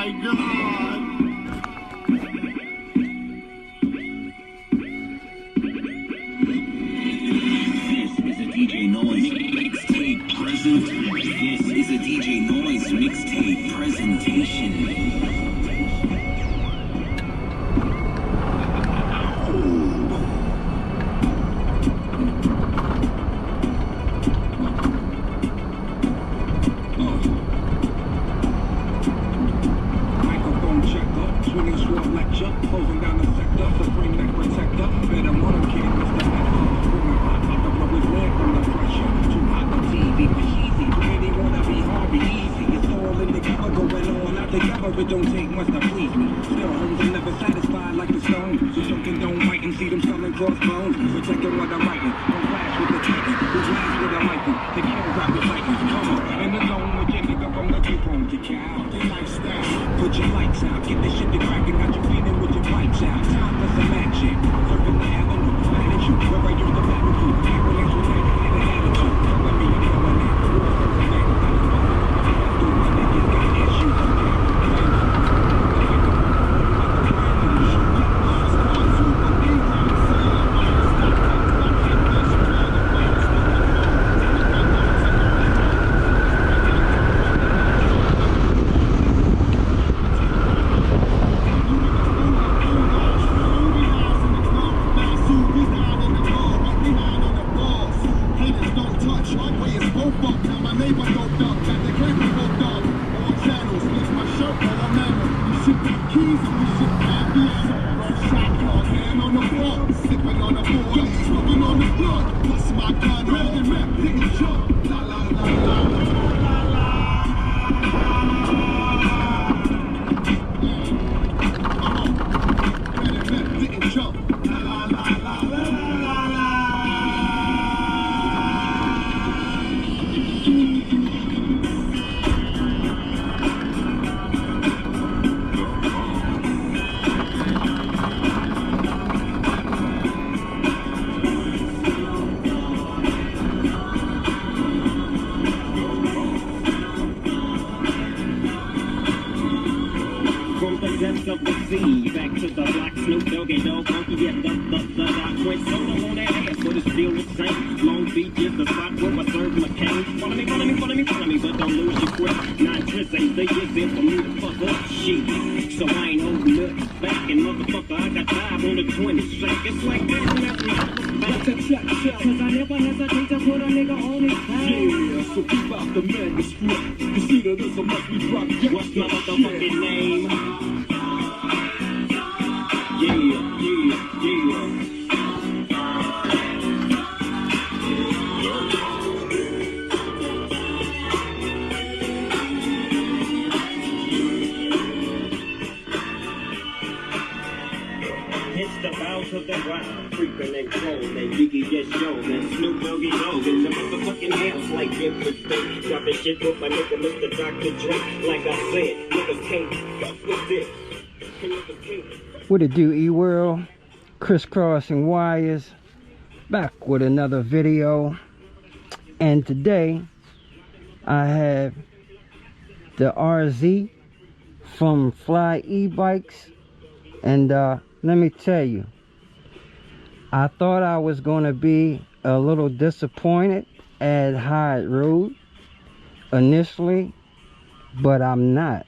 my God. This is a DJ Noise mixtape present. This is a DJ Noise mixtape presentation. Closing down the sector, supreme neck protector. Better motor kid, Mr. Hector. Bringing hot up the blow his leg from the pressure. Too hot for TV, but easy. Really wanna be Harvey easy. It's all in the together, going on out together. It don't take much to please me. Still, homes are never satisfied like the stones. So something don't bite and see them selling crossbones. Protecting what I'm writing. Don't flash with the titan. Who's last with a rifle? The kill rappers like this. Come on, in the zone with your nigga from the T-Bone to cow. The lifestyle. Put your lights out. Get this shit to cracking. Got you feeling with your pipes out. Time for some action. Surfing the avenue. Manage you. Where I used to battle you. Avalanche with that attitude. Come with me, you know what that. Do my niggas got issues. Of the sea, back to the block, Snoop Doggy Dogg, funky, yeah, the I went solo on that ass, but it's still the same. Long Beach is the spot where I serve McCain. Follow me, but don't lose your grip. 9 trips ain't they just in for me to fuck up shit. So I ain't holding up back, and motherfucker, I got 5 on the 20 sack. It's like that whenever I cause I never hesitate to put a nigga on his back. Yeah, so keep out the manuscript. You see that there's so much we drop. What's my motherfucking name? Yeah. It's the bounce of the ground, creeping and crawling, Biggie just showed, and Snoop Doggy Dogg in the motherfucking house like different things. Dropping shit with my nigga Mr. Dr. Dre. Like I said, niggas can't fuck with this. What it do, E-World? ChrisCrossingWires, back with another video. And today I have the RZ from FlyEbikes. And let me tell you, I thought I was going to be a little disappointed at how it rode initially, but I'm not.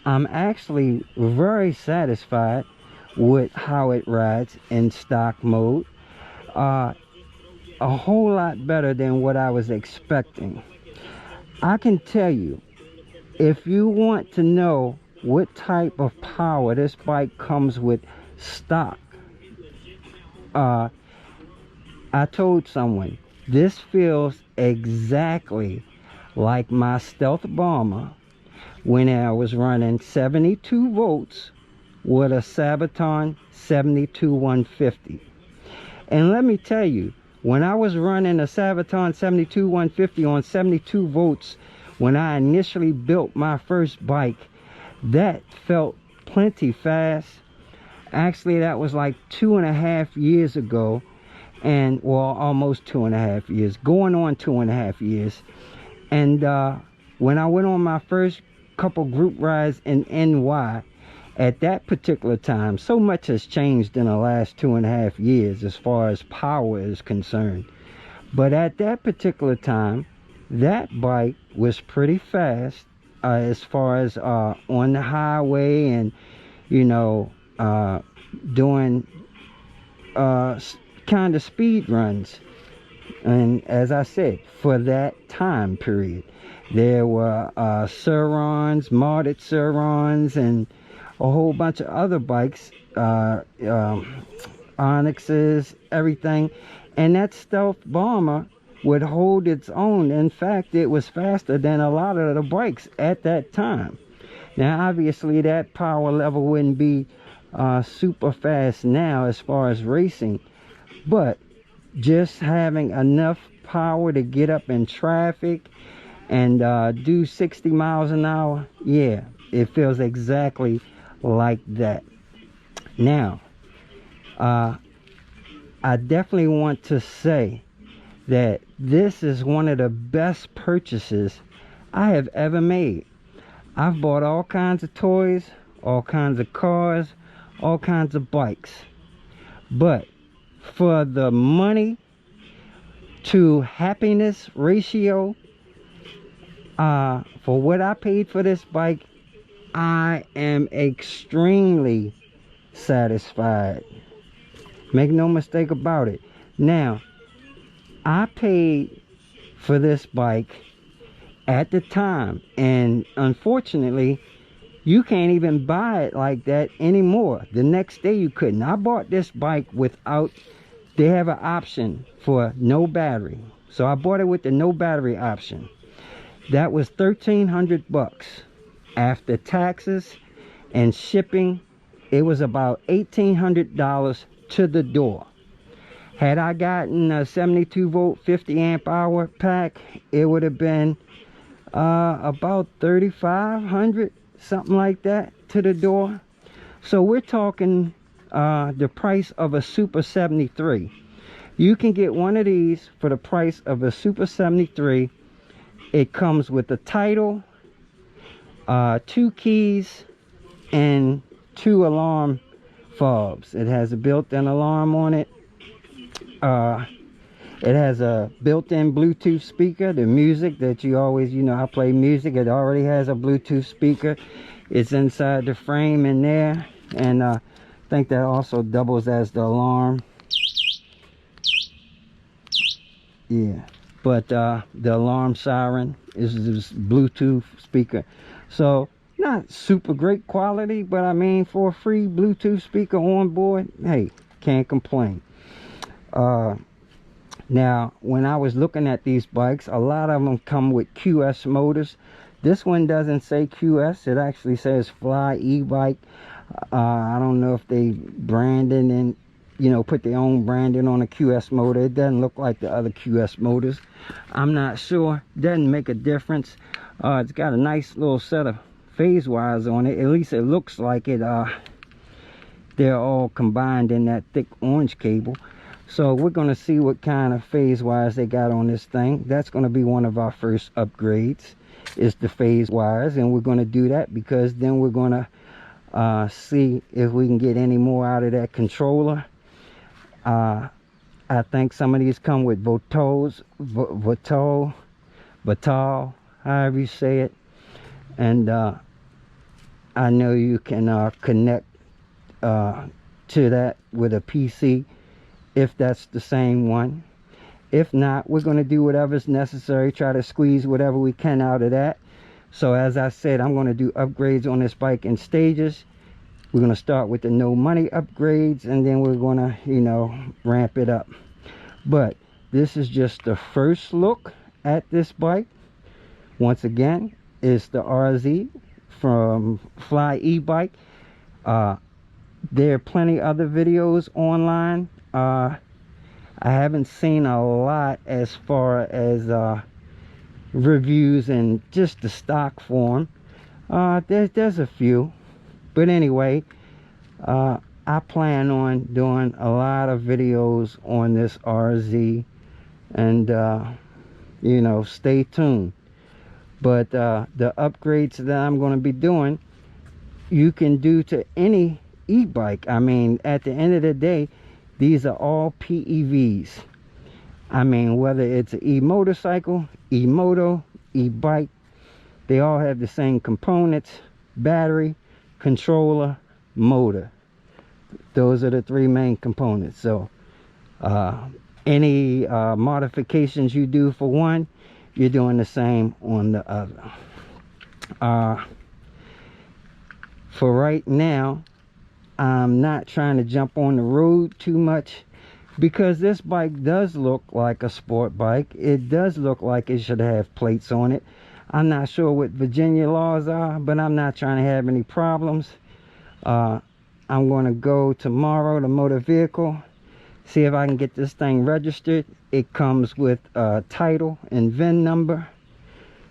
I'm actually very satisfied with how it rides in stock mode. A whole lot better than what I was expecting. I can tell you, if you want to know what type of power this bike comes with stock, I told someone this feels exactly like my Stealth Bomber when I was running 72 volts with a Sabaton 72150. And let me tell you, when I was running a Sabaton 72150 on 72 volts when I initially built my first bike, that felt plenty fast. Actually, that was like 2.5 years ago, and well, almost 2.5 years, going on 2.5 years. And when I went on my first couple group rides in NY at that particular time. So much has changed in the last 2.5 years as far as power is concerned. But at that particular time, that bike was pretty fast as far as on the highway and, you know, doing kind of speed runs. And as I said, for that time period, there were Surons, modded Surons, and a whole bunch of other bikes, Onyxes, everything. And that stealth bomber would hold its own. In fact, it was faster than a lot of the bikes at that time. Now, obviously, that power level wouldn't be super fast now as far as racing, but just having enough power to get up in traffic and do 60 miles an hour, yeah, it feels exactly like that. Now, I definitely want to say that this is one of the best purchases I have ever made. I've bought all kinds of toys, all kinds of cars, all kinds of bikes, but for the money to happiness ratio, for what I paid for this bike, I am extremely satisfied. Make no mistake about it. Now, I paid for this bike at the time, and unfortunately, you can't even buy it like that anymore. The next day you couldn't. I bought this bike without, they have an option for no battery. So I bought it with the no battery option. That was $1,300 after taxes and shipping. It was about $1,800 to the door. Had I gotten a 72 volt 50 amp hour pack, it would have been about $3,500, something like that, to the door. So we're talking the price of a Super 73. You can get one of these for the price of a Super 73. It comes with a title, 2 keys, and 2 alarm fobs. It has a built-in alarm on it. It has a built-in Bluetooth speaker. The music that you always, you know, I play music. It already has a Bluetooth speaker. It's inside the frame in there. And I think that also doubles as the alarm. Yeah. But the alarm siren is this Bluetooth speaker. So not super great quality, but I mean, for a free Bluetooth speaker on board, hey, can't complain. Now, when I was looking at these bikes, a lot of them come with QS motors. This one doesn't say QS. It actually says FlyEbike. I don't know if they branded and, you know, put their own branding on a QS motor. It doesn't look like the other QS motors. I'm not sure. Doesn't make a difference. It's got a nice little set of phase wires on it. At least it looks like it. They're all combined in that thick orange cable. So we're going to see what kind of phase wires they got on this thing. That's going to be one of our first upgrades, is the phase wires. And we're going to do that because then we're going to see if we can get any more out of that controller. I think some of these come with Vital, however you say it. And I know you can connect to that with a PC, if that's the same one. If not, we're going to do whatever's necessary, try to squeeze whatever we can out of that. So as I said, I'm going to do upgrades on this bike in stages. We're going to start with the no money upgrades, and then we're going to, you know, ramp it up. But this is just the first look at this bike. Once again, it's the RZ from FlyEbike. There are plenty other videos online. I haven't seen a lot as far as reviews and just the stock form. There's a few, but anyway, I plan on doing a lot of videos on this RZ, and you know, stay tuned. But the upgrades that I'm going to be doing, you can do to any e-bike. I mean, at the end of the day, these are all PEVs. I mean, whether it's an e-motorcycle, e-moto, e-bike, they all have the same components: battery, controller, motor. Those are the three main components. So any modifications you do for one, you're doing the same on the other. For right now, I'm not trying to jump on the road too much, because this bike does look like a sport bike. It does look like it should have plates on it. I'm not sure what Virginia laws are, but I'm not trying to have any problems. I'm going to go tomorrow to motor vehicle, see if I can get this thing registered. It comes with a title and VIN number.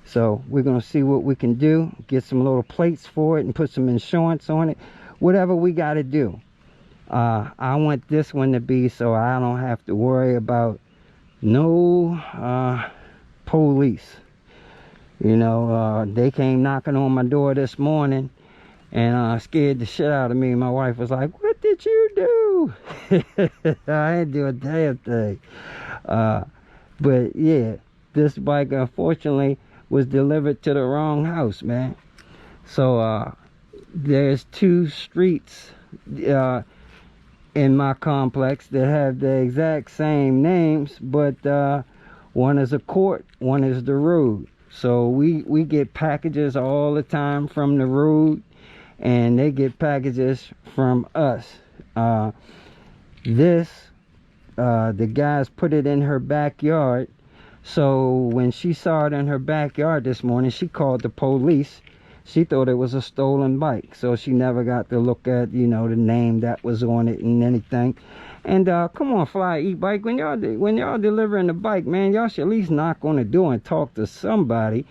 So we're going to see what we can do, get some little plates for it and put some insurance on it, whatever we got to do. I want this one to be so I don't have to worry about no police. You know, they came knocking on my door this morning and scared the shit out of me. My wife was like, "What did you do?" I didn't do a damn thing. But yeah, this bike unfortunately was delivered to the wrong house, man. So there's two streets in my complex that have the exact same names, but one is a court, one is the road. So we get packages all the time from the road, and they get packages from us. The guys put it in her backyard. So when she saw it in her backyard this morning, she called the police. She thought it was a stolen bike, so she never got to look at, you know, the name that was on it and anything. And come on, FlyEbike, when y'all delivering the bike, man, y'all should at least knock on the door and talk to somebody.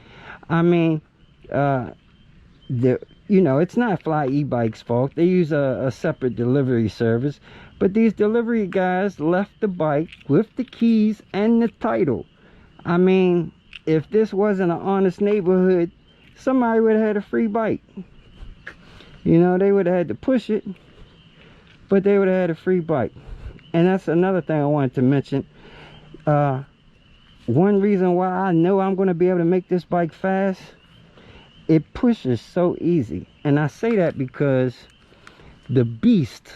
I mean, you know, it's not FlyEbike's fault. They use a separate delivery service, but these delivery guys left the bike with the keys and the title. I mean, if this wasn't an honest neighborhood, somebody would have had a free bike. You know, they would have had to push it, but they would have had a free bike. And that's another thing I wanted to mention. One reason why I know I'm going to be able to make this bike fast, it pushes so easy. And I say that because the beast,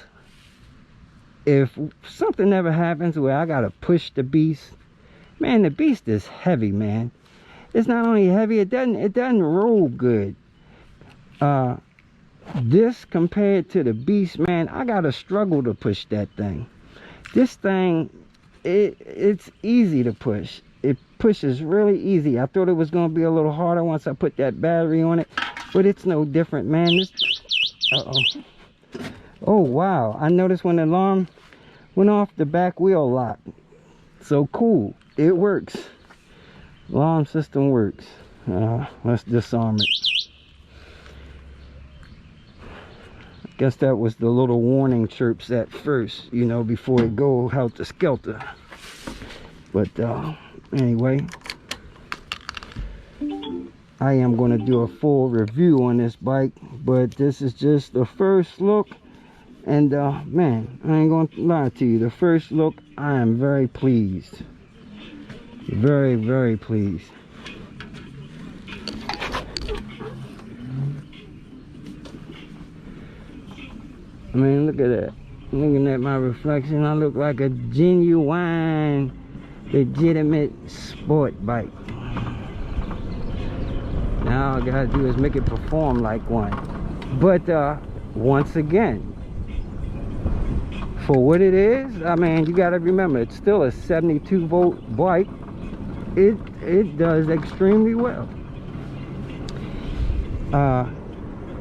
if something ever happens where I got to push the beast, man, the beast is heavy, man. It's not only heavy, it doesn't roll good. This compared to the beast, man, I gotta struggle to push that thing. This thing, it's easy to push. It pushes really easy. I thought it was gonna be a little harder once I put that battery on it, but it's no different, man. Oh wow, I noticed when the alarm went off, the back wheel locked. So cool, it works. Alarm system works. Let's disarm it. I guess that was the little warning chirps at first, you know, before it go helter skelter. But anyway, I am going to do a full review on this bike, but this is just the first look. And man, I ain't going to lie to you, the first look, I am very pleased. Very, very pleased. I mean, look at that. Looking at my reflection, I look like a genuine, legitimate sport bike. Now all I gotta do is make it perform like one. But once again, for what it is, I mean, you gotta remember, it's still a 72-volt bike. It does extremely well.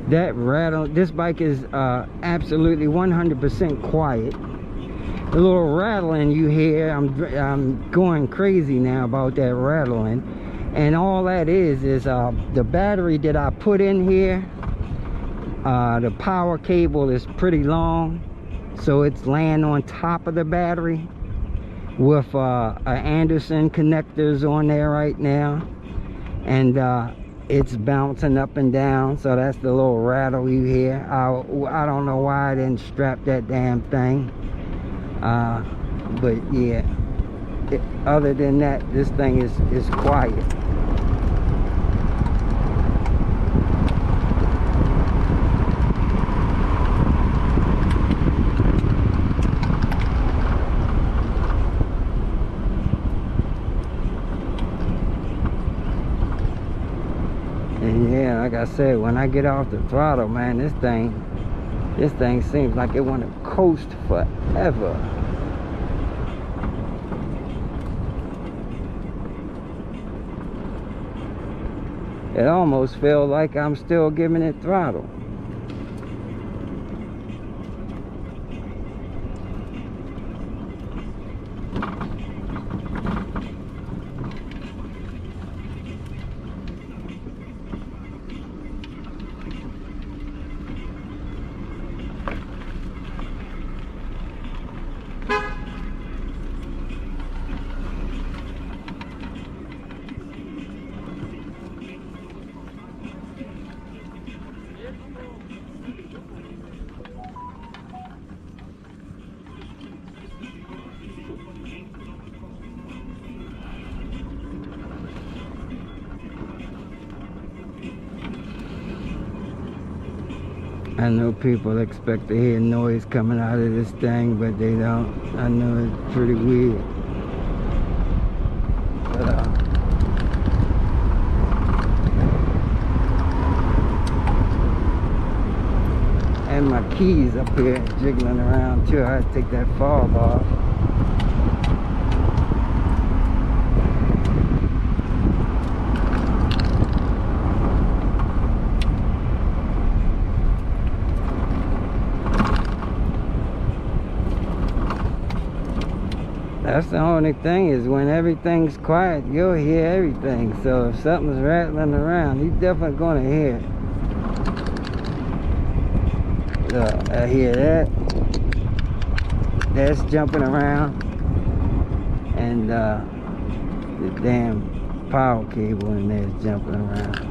That rattle, this bike is absolutely 100% quiet. The little rattling you hear, I'm going crazy now about that rattling, and all that is the battery that I put in here. The power cable is pretty long, so it's laying on top of the battery with Anderson connectors on there right now. And it's bouncing up and down, so that's the little rattle you hear. I don't know why I didn't strap that damn thing, but yeah, other than that, this thing is quiet. And yeah, like I said, when I get off the throttle, man, this thing seems like it want to coast forever. It almost feels like I'm still giving it throttle. I know people expect to hear noise coming out of this thing, but they don't. I know it's pretty weird. But, and my keys up here jiggling around too. I had to take that fob off. That's the only thing, is when everything's quiet, you'll hear everything. So if something's rattling around, you're definitely going to hear it. So I hear that. That's jumping around. And the damn power cable in there is jumping around.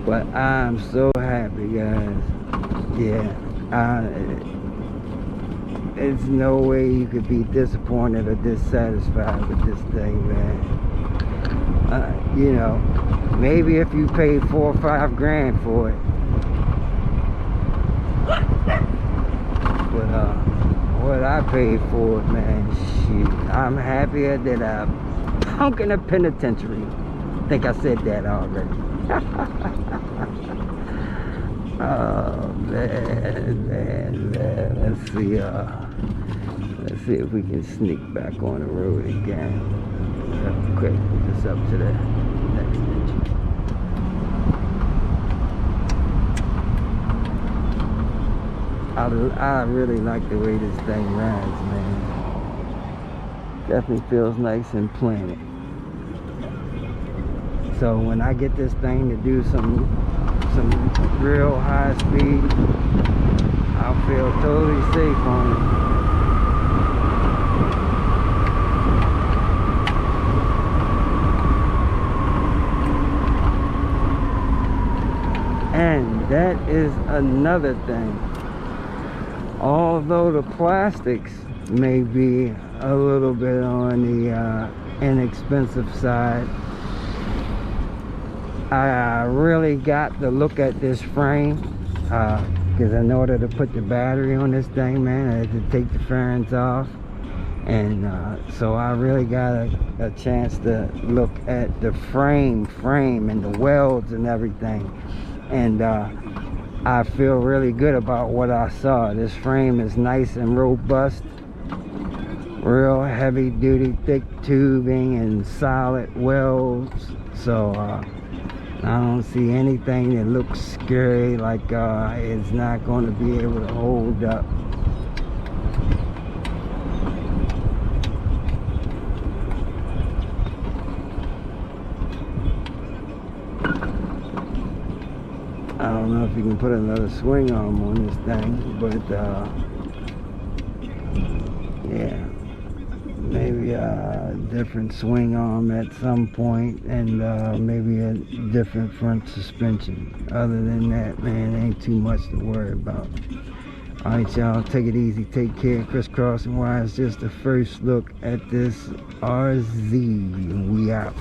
But I'm so happy, guys. Yeah, there's no way you could be disappointed or dissatisfied with this thing, man. You know, maybe if you paid $4 or $5 grand for it, but what I paid for it, man, shit, I'm happier than a punk in a penitentiary. I think I said that already. Oh man. Let's see if we can sneak back on the road again. Quick, put this up to the next inch. I really like the way this thing rides, man. Definitely feels nice and planted. So when I get this thing to do some real high speed, I'll feel totally safe on it. And that is another thing. Although the plastics may be a little bit on the inexpensive side, I really got to look at this frame, because in order to put the battery on this thing, man, I had to take the fairings off. And so I really got a chance to look at the frame and the welds and everything. And I feel really good about what I saw. This frame is nice and robust, real heavy duty, thick tubing and solid welds. So I don't see anything that looks scary, like it's not going to be able to hold up. I don't know if you can put another swing arm on this thing, but yeah. maybe a different swing arm at some point, and maybe a different front suspension. Other than that, man, ain't too much to worry about. Alright, y'all, take it easy, take care. ChrisCrossingWires, just the first look at this RZ, and we out.